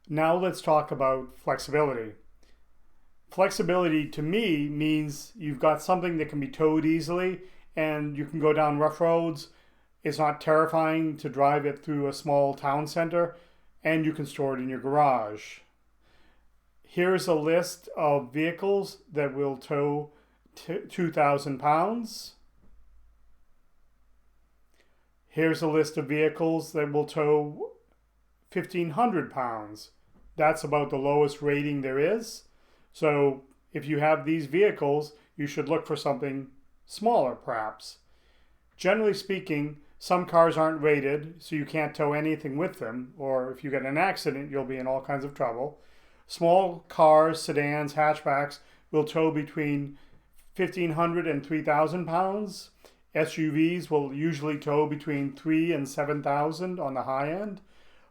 Now let's talk about flexibility. Flexibility to me means you've got something that can be towed easily and you can go down rough roads. It's not terrifying to drive it through a small town center, and you can store it in your garage. Here's a list of vehicles that will tow 2,000 pounds. Here's a list of vehicles that will tow 1,500 pounds. That's about the lowest rating there is. So if you have these vehicles, you should look for something smaller perhaps. Generally speaking, some cars aren't rated, so you can't tow anything with them, or if you get in an accident, you'll be in all kinds of trouble. Small cars, sedans, hatchbacks will tow between 1,500 and 3,000 pounds. SUVs will usually tow between 3,000 and 7,000 on the high end.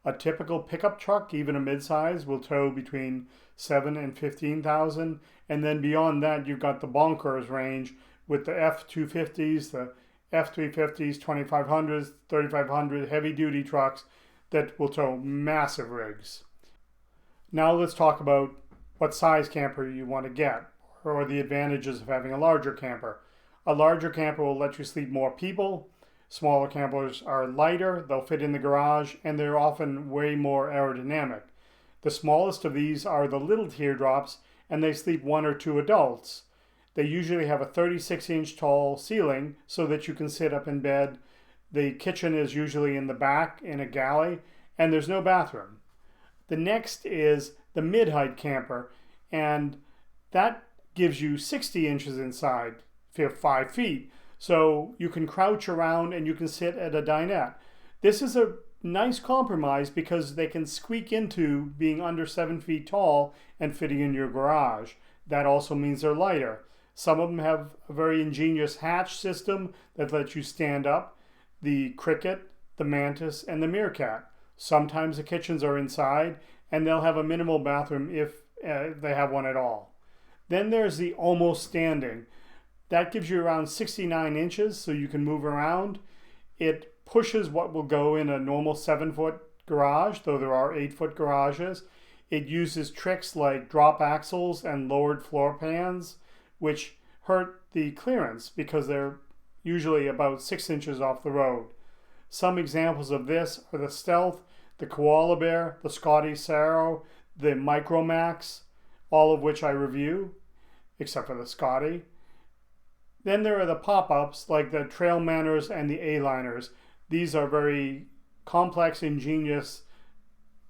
A typical pickup truck, even a midsize, will tow between 7,000 and 15,000. And then beyond that, you've got the bonkers range with the F-250s, the F-350s, 2,500s, 3,500 heavy-duty trucks that will tow massive rigs. Now let's talk about what size camper you want to get, or the advantages of having a larger camper. A larger camper will let you sleep more people. Smaller campers are lighter, they'll fit in the garage, and they're often way more aerodynamic. The smallest of these are the little teardrops, and they sleep one or two adults. They usually have a 36-inch tall ceiling so that you can sit up in bed. The kitchen is usually in the back in a galley, and there's no bathroom. The next is the mid-height camper, and that gives you 60 inches inside, 5 feet. So you can crouch around and you can sit at a dinette. This is a nice compromise because they can squeak into being under 7 feet tall and fitting in your garage. That also means they're lighter. Some of them have a very ingenious hatch system that lets you stand up. The Cricket, the Mantis, and the Meerkat. Sometimes the kitchens are inside and they'll have a minimal bathroom if they have one at all. Then there's the almost standing. That gives you around 69 inches so you can move around. It pushes what will go in a normal 7-foot garage, though there are 8-foot garages. It uses tricks like drop axles and lowered floor pans, which hurt the clearance because they're usually about 6 inches off the road. Some examples of this are the Stealth, the Koala Bear, the Scotty Saro, the Micromax, all of which I review, except for the Scotty. Then there are the pop-ups like the Trailmanners and the A-Liners. These are very complex, ingenious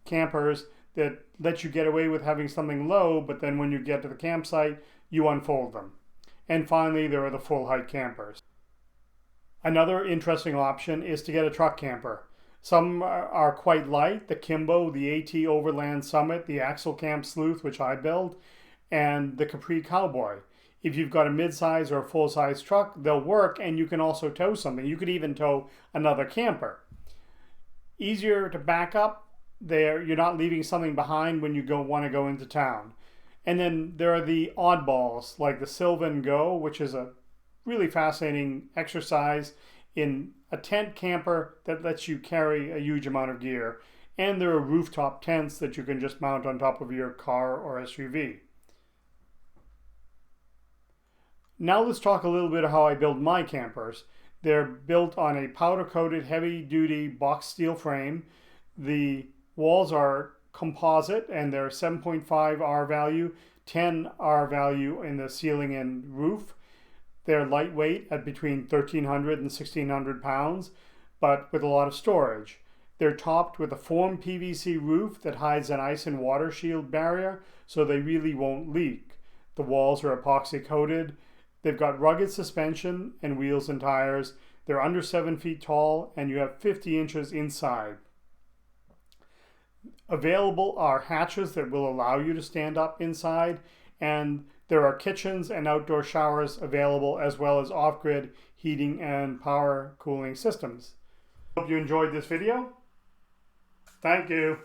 campers that let you get away with having something low, but then when you get to the campsite, you unfold them. And finally, there are the full-height campers. Another interesting option is to get a truck camper. Some are quite light, the Kimbo, the AT Overland Summit, the Axle Camp Sleuth, which I build, and the Capri Cowboy. If you've got a mid-size or a full-size truck, they'll work, and you can also tow something. You could even tow another camper. Easier to back up. You're not leaving something behind when you want to go into town. And then there are the oddballs, like the Sylvan Go, which is a really fascinating exercise in a tent camper that lets you carry a huge amount of gear. And there are rooftop tents that you can just mount on top of your car or SUV. Now let's talk a little bit of how I build my campers. They're built on a powder-coated heavy-duty box steel frame. The walls are composite and they're 7.5 R value, 10 R value in the ceiling and roof. They're lightweight at between 1,300 and 1,600 pounds, but with a lot of storage. They're topped with a foam PVC roof that hides an ice and water shield barrier, so they really won't leak. The walls are epoxy coated. They've got rugged suspension and wheels and tires. They're under 7 feet tall and you have 50 inches inside. Available are hatches that will allow you to stand up inside, and there are kitchens and outdoor showers available, as well as off-grid heating and power cooling systems. Hope you enjoyed this video. Thank you.